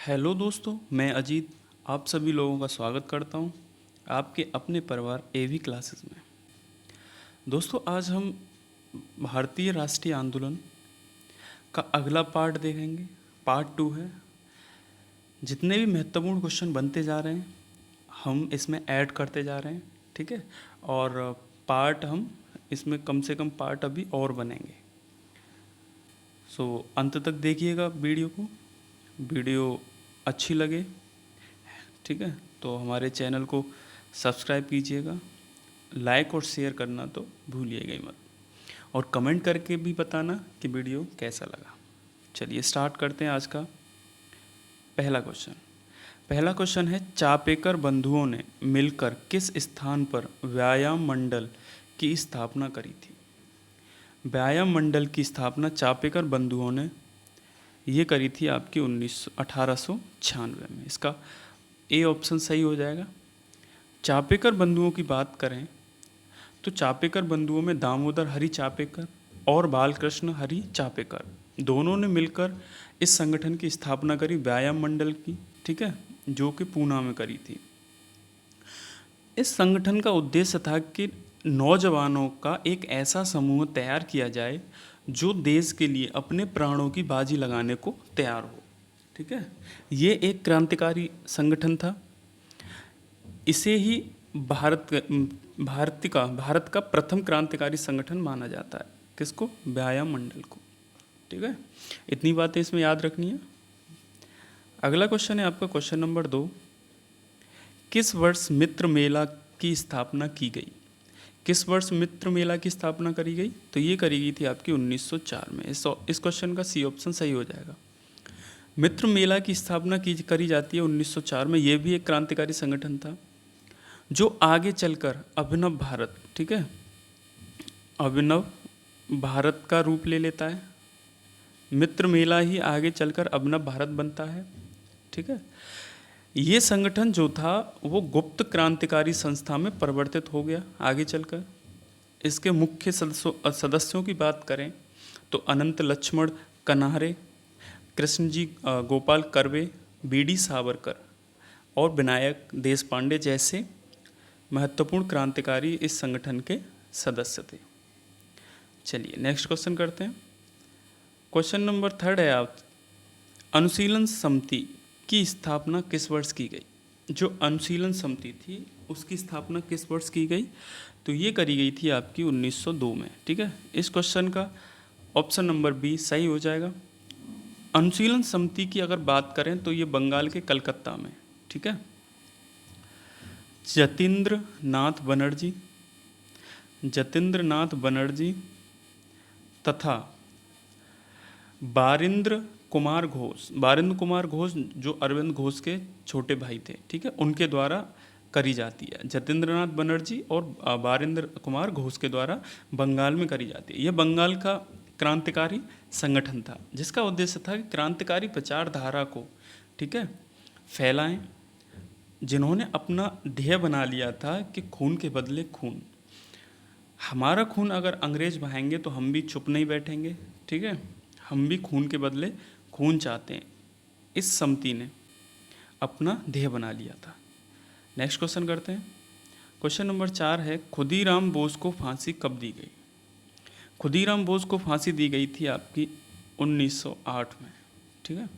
Hello दोस्तों, मैं अजीत आप सभी लोगों का स्वागत करता हूं आपके अपने परिवार एवी क्लासेस में। दोस्तों, आज हम भारतीय राष्ट्रीय आंदोलन का अगला पार्ट देखेंगे। पार्ट 2 है। जितने भी महत्वपूर्ण क्वेश्चन बनते जा रहे हैं हम इसमें ऐड करते जा रहे हैं, ठीक है। और पार्ट हम इसमें कम से कम पार्ट अभी और बनेंगे। अंत तक देखिएगा वीडियो को। वीडियो अच्छी लगे, ठीक है, तो हमारे चैनल को सब्सक्राइब कीजिएगा। लाइक और शेयर करना तो भूलिएगा ही मत, और कमेंट करके भी बताना कि वीडियो कैसा लगा। चलिए स्टार्ट करते हैं आज का पहला क्वेश्चन। पहला क्वेश्चन है, चापेकर बंधुओं ने मिलकर किस स्थान पर व्यायाम मंडल की स्थापना करी थी? व्यायाम मंडल की स्थापना चापेकर बंधुओं ने ये करी थी आपकी 1896 में। इसका ए ऑप्शन सही हो जाएगा। चापेकर बंधुओं की बात करें तो चापेकर बंधुओं में दामोदर हरि चापेकर और बालकृष्ण हरि चापेकर दोनों ने मिलकर इस संगठन की स्थापना करी, व्यायाम मंडल की, ठीक है, जो कि पूना में करी थी। इस संगठन का उद्देश्य था कि नौजवानों का एक ऐसा समूह तैयार किया जाए जो देश के लिए अपने प्राणों की बाजी लगाने को तैयार हो, ठीक है। ये एक क्रांतिकारी संगठन था। इसे ही भारत का प्रथम क्रांतिकारी संगठन माना जाता है। किसको? व्यायाम मंडल को, ठीक है। इतनी बातें इसमें याद रखनी है। अगला क्वेश्चन है आपका क्वेश्चन नंबर 2। किस वर्ष मित्र मेला की स्थापना की गई? किस वर्ष मित्र मेला की स्थापना करी गई? तो ये करी गई थी आपकी 1904 में। इस क्वेश्चन का सी ऑप्शन सही हो जाएगा। मित्र मेला की स्थापना करी जाती है 1904 में। ये भी एक क्रांतिकारी संगठन था जो आगे चलकर अभिनव भारत, ठीक है, अभिनव भारत का रूप ले लेता है। मित्र मेला ही आगे चलकर अभिनव भारत बनता है, ठीक है। ये संगठन जो था वो गुप्त क्रांतिकारी संस्था में परिवर्तित हो गया आगे चलकर। इसके मुख्य सदस्यों की बात करें तो अनंत लक्ष्मण कन्हारे, कृष्णजी गोपाल कर्वे, बीडी सावरकर और विनायक देशपांडे जैसे महत्वपूर्ण क्रांतिकारी इस संगठन के सदस्य थे। चलिए नेक्स्ट क्वेश्चन करते हैं। क्वेश्चन नंबर 3 है आप, अनुशीलन समिति की स्थापना किस वर्ष की गई? जो अनुशीलन समिति थी उसकी स्थापना किस वर्ष की गई? तो ये करी गई थी आपकी 1902 में, ठीक है। इस क्वेश्चन का ऑप्शन नंबर बी सही हो जाएगा। अनुशीलन समिति की अगर बात करें तो ये बंगाल के कलकत्ता में, ठीक है। जतीन्द्र नाथ बनर्जी तथा बारिंद्र कुमार घोष जो अरविंद घोष के छोटे भाई थे, ठीक है, उनके द्वारा करी जाती है। जतीन्द्र नाथ बनर्जी और बारिंद्र कुमार घोष के द्वारा बंगाल में करी जाती है। यह बंगाल का क्रांतिकारी संगठन था जिसका उद्देश्य था कि क्रांतिकारी विचारधारा को, ठीक है, फैलाएं। जिन्होंने अपना ध्येय बना लिया था कि खून के बदले खून, हमारा खून अगर अंग्रेज बहाएंगे तो हम भी चुप नहीं बैठेंगे, ठीक है, हम भी खून के बदले खून चाहते हैं। इस समिति ने अपना ध्येय बना लिया था। नेक्स्ट क्वेश्चन करते हैं। क्वेश्चन नंबर 4 है, खुदीराम बोस को फांसी कब दी गई? खुदीराम बोस को फांसी दी गई थी आपकी 1908 में, ठीक है।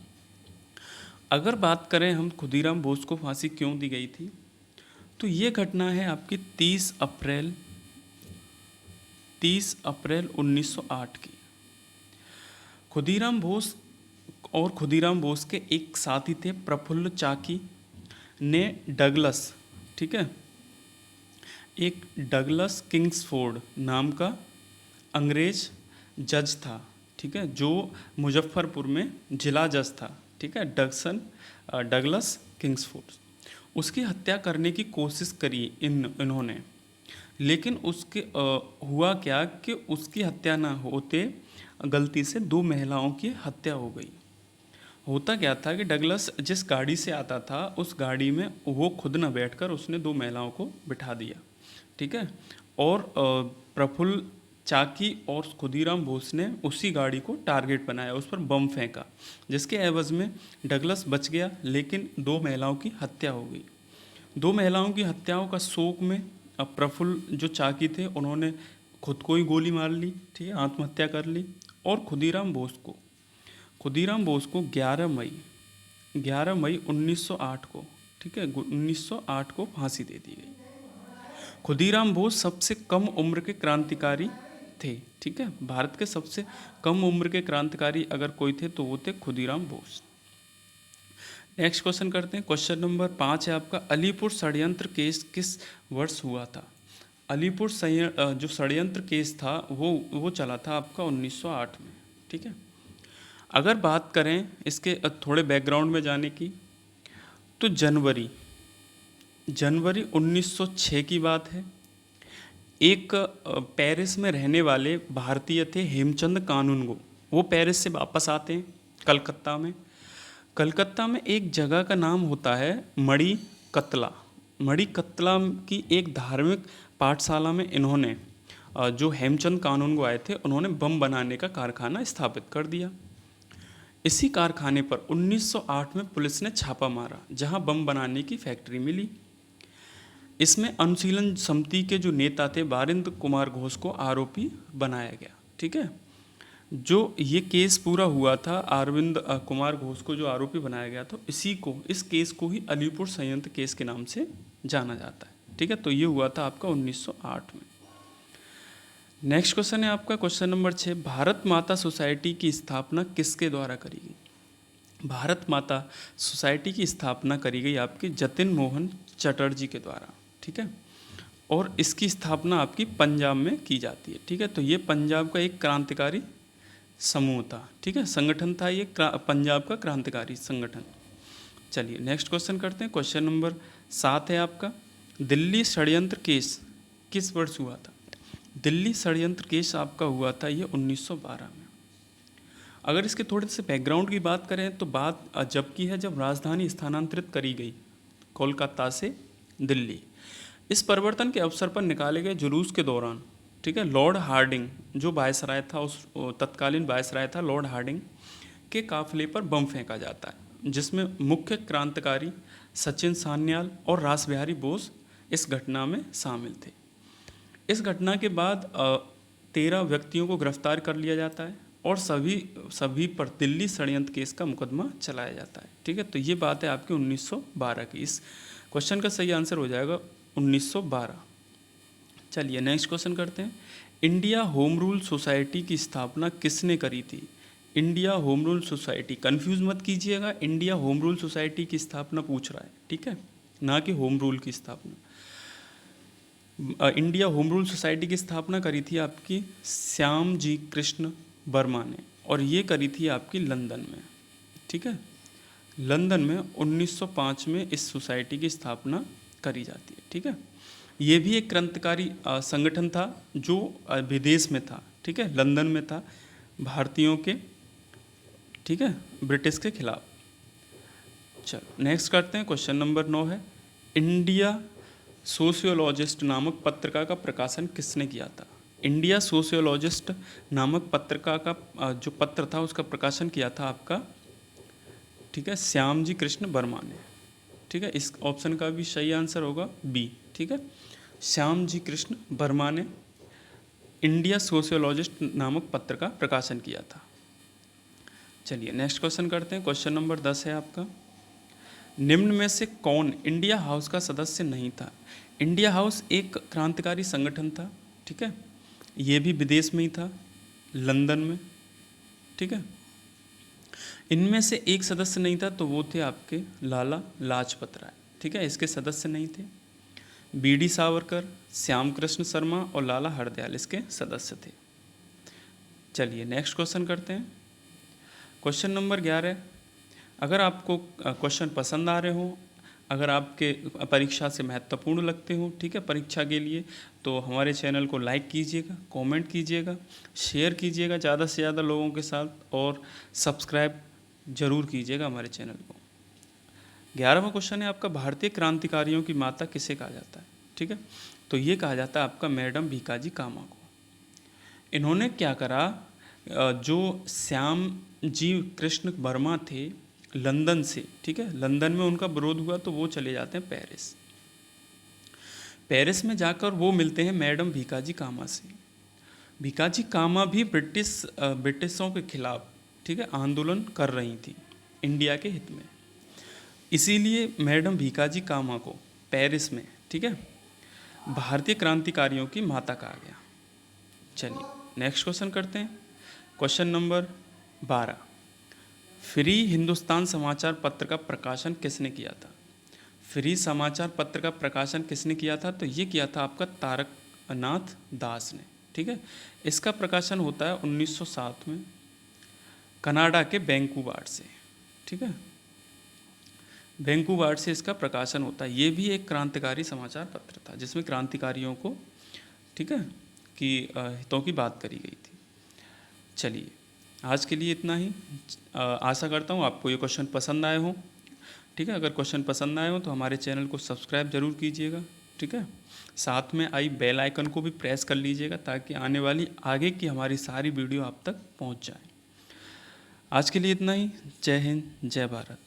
अगर बात करें हम खुदीराम बोस को फांसी क्यों दी गई थी, तो ये घटना है आपकी 30 अप्रैल 1908 की। खुदीराम बोस के एक साथी थे प्रफुल्ल चाकी ने डगलस, ठीक है, एक डगलस किंग्सफोर्ड नाम का अंग्रेज जज था, ठीक है, जो मुजफ्फरपुर में जिला जज था, ठीक है, डगलस किंग्सफोर्ड। उसकी हत्या करने की कोशिश करी इन्होंने, लेकिन उसके हुआ क्या कि उसकी हत्या ना होते गलती से 2 महिलाओं की हत्या हो गई। होता क्या था कि डगलस जिस गाड़ी से आता था उस गाड़ी में वो खुद न बैठकर उसने 2 महिलाओं को बिठा दिया, ठीक है, और प्रफुल्ल चाकी और खुदीराम बोस ने उसी गाड़ी को टारगेट बनाया, उस पर बम फेंका, जिसके एवज में डगलस बच गया, लेकिन 2 महिलाओं की हत्या हो गई। 2 महिलाओं की हत्याओं का शोक में अब प्रफुल्ल जो चाकी थे उन्होंने खुद को ही गोली मार ली, ठीक है, आत्महत्या कर ली। और खुदीराम बोस को 11 मई 1908 को, ठीक है, 1908 को फांसी दे दी गई। खुदीराम बोस सबसे कम उम्र के क्रांतिकारी थे, ठीक है, भारत के सबसे कम उम्र के क्रांतिकारी अगर कोई थे तो वो थे खुदीराम बोस। नेक्स्ट क्वेश्चन करते हैं। क्वेश्चन नंबर 5 है आपका, अलीपुर षड्यंत्र केस किस वर्ष हुआ था? अलीपुर जो षड्यंत्र केस था वो चला था आपका 1908 में, ठीक है। अगर बात करें इसके थोड़े बैकग्राउंड में जाने की, तो जनवरी 1906 की बात है। एक पेरिस में रहने वाले भारतीय थे हेमचंद कानूनगो, वो पेरिस से वापस आते हैं कलकत्ता में एक जगह का नाम होता है मणिकतला की एक धार्मिक पाठशाला में इन्होंने जो हेमचंद कानूनगो आए थे उन्होंने बम बनाने का कारखाना स्थापित कर दिया। इसी कारखाने पर 1908 में पुलिस ने छापा मारा, जहां बम बनाने की फैक्ट्री मिली। इसमें अनुशीलन समिति के जो नेता थे बारिंद्र कुमार घोष को आरोपी बनाया गया, ठीक है। जो ये केस पूरा हुआ था, अरविंद कुमार घोष को जो आरोपी बनाया गया था, इस केस को ही अलीपुर संयंत्र केस के नाम से जाना जाता है, ठीक है। तो ये हुआ था आपका 1908 में। नेक्स्ट क्वेश्चन है आपका क्वेश्चन नंबर 6, भारत माता सोसाइटी की स्थापना किसके द्वारा करी गई? भारत माता सोसाइटी की स्थापना करी गई आपकी जतिन मोहन चटर्जी के द्वारा, ठीक है। और इसकी स्थापना आपकी पंजाब में की जाती है, ठीक है। तो ये पंजाब का एक क्रांतिकारी समूह था, ठीक है, संगठन था ये, पंजाब का क्रांतिकारी संगठन। चलिए नेक्स्ट क्वेश्चन करते हैं। क्वेश्चन नंबर 7 है आपका, दिल्ली षड्यंत्र केस किस वर्ष हुआ था? दिल्ली षड्यंत्र केस आपका हुआ था ये 1912 में। अगर इसके थोड़े से बैकग्राउंड की बात करें तो बात जब की है जब राजधानी स्थानांतरित करी गई कोलकाता से दिल्ली। इस परिवर्तन के अवसर पर निकाले गए जुलूस के दौरान, ठीक है, लॉर्ड हार्डिंग जो वायसराय था, उस तत्कालीन वायसराय था लॉर्ड हार्डिंग के काफिले पर बम फेंका जाता है, जिसमें मुख्य क्रांतिकारी सचिन सान्याल और रासबिहारी बोस इस घटना में शामिल थे। इस घटना के बाद 13 व्यक्तियों को गिरफ्तार कर लिया जाता है और सभी पर दिल्ली षड्यंत्र केस का मुकदमा चलाया जाता है, ठीक है। तो ये बात है आपकी 1912 की। इस क्वेश्चन का सही आंसर हो जाएगा 1912। चलिए नेक्स्ट क्वेश्चन करते हैं। इंडिया होम रूल सोसाइटी की स्थापना किसने करी थी? India home rule society, confuse मत कीजिएगा, इंडिया होम रूल सोसाइटी की स्थापना पूछ रहा है, ठीक है, ना कि होम रूल की स्थापना। इंडिया होम रूल सोसाइटी की स्थापना करी थी आपकी श्याम जी कृष्ण वर्मा ने, और ये करी थी आपकी लंदन में, ठीक है। लंदन में 1905 में इस सोसाइटी की स्थापना करी जाती है, ठीक है। ये भी एक क्रांतिकारी संगठन था जो विदेश में था, ठीक है, लंदन में था, भारतीयों के, ठीक है, ब्रिटिश के खिलाफ। चलो नेक्स्ट करते हैं। क्वेश्चन नंबर 9 है, इंडिया सोशियोलॉजिस्ट नामक पत्रिका का प्रकाशन किसने किया था? इंडिया सोशियोलॉजिस्ट नामक पत्रिका का जो पत्र था उसका प्रकाशन किया था आपका, ठीक है, श्याम जी कृष्ण वर्मा ने, ठीक है। इस ऑप्शन का भी सही आंसर होगा बी, ठीक है, श्याम जी कृष्ण वर्मा ने इंडिया सोशियोलॉजिस्ट नामक पत्र का प्रकाशन किया था। चलिए नेक्स्ट क्वेश्चन करते हैं। क्वेश्चन नंबर 10 है आपका, निम्न में से कौन इंडिया हाउस का सदस्य नहीं था? इंडिया हाउस एक क्रांतिकारी संगठन था, ठीक है, ये भी विदेश में ही था, लंदन में, ठीक है। इनमें से एक सदस्य नहीं था, तो वो थे आपके लाला लाजपत राय, ठीक है, इसके सदस्य नहीं थे। बीडी सावरकर, श्याम कृष्ण शर्मा और लाला हरदयाल इसके सदस्य थे। चलिए नेक्स्ट क्वेश्चन करते हैं। क्वेश्चन नंबर 11, अगर आपको क्वेश्चन पसंद आ रहे हो, अगर आपके परीक्षा से महत्वपूर्ण लगते हो, ठीक है, परीक्षा के लिए, तो हमारे चैनल को लाइक कीजिएगा, कमेंट कीजिएगा, शेयर कीजिएगा ज़्यादा से ज़्यादा लोगों के साथ, और सब्सक्राइब जरूर कीजिएगा हमारे चैनल को। 11वां क्वेश्चन है आपका, भारतीय क्रांतिकारियों की माता किसे कहा जाता है? ठीक है, तो ये कहा जाता है आपका मैडम भीकाजी कामा को। इन्होंने क्या करा, जो श्याम जी कृष्ण वर्मा थे लंदन से, ठीक है, लंदन में उनका विरोध हुआ तो वो चले जाते हैं पेरिस। पेरिस में जाकर वो मिलते हैं मैडम भीकाजी कामा से। भीकाजी कामा भी ब्रिटिशों के खिलाफ, ठीक है, आंदोलन कर रही थी इंडिया के हित में। इसीलिए मैडम भीकाजी कामा को पेरिस में, ठीक है, भारतीय क्रांतिकारियों की माता कहा गया। चलिए नेक्स्ट क्वेश्चन करते हैं। क्वेश्चन नंबर 12, फ्री हिंदुस्तान समाचार पत्र का प्रकाशन किसने किया था? फ्री समाचार पत्र का प्रकाशन किसने किया था? तो ये किया था आपका तारकनाथ दास ने, ठीक है। इसका प्रकाशन होता है 1907 में कनाडा के वैंकूवर से, ठीक है, वैंकूवर से इसका प्रकाशन होता है। ये भी एक क्रांतिकारी समाचार पत्र था जिसमें क्रांतिकारियों को, ठीक है, कि हितों की बात करी गई थी। चलिए आज के लिए इतना ही। आशा करता हूँ आपको ये क्वेश्चन पसंद आए हों, ठीक है। अगर क्वेश्चन पसंद आए हो तो हमारे चैनल को सब्सक्राइब जरूर कीजिएगा, ठीक है। साथ में आई बेल आइकन को भी प्रेस कर लीजिएगा ताकि आने वाली आगे की हमारी सारी वीडियो आप तक पहुंच जाए। आज के लिए इतना ही। जय हिंद, जय भारत।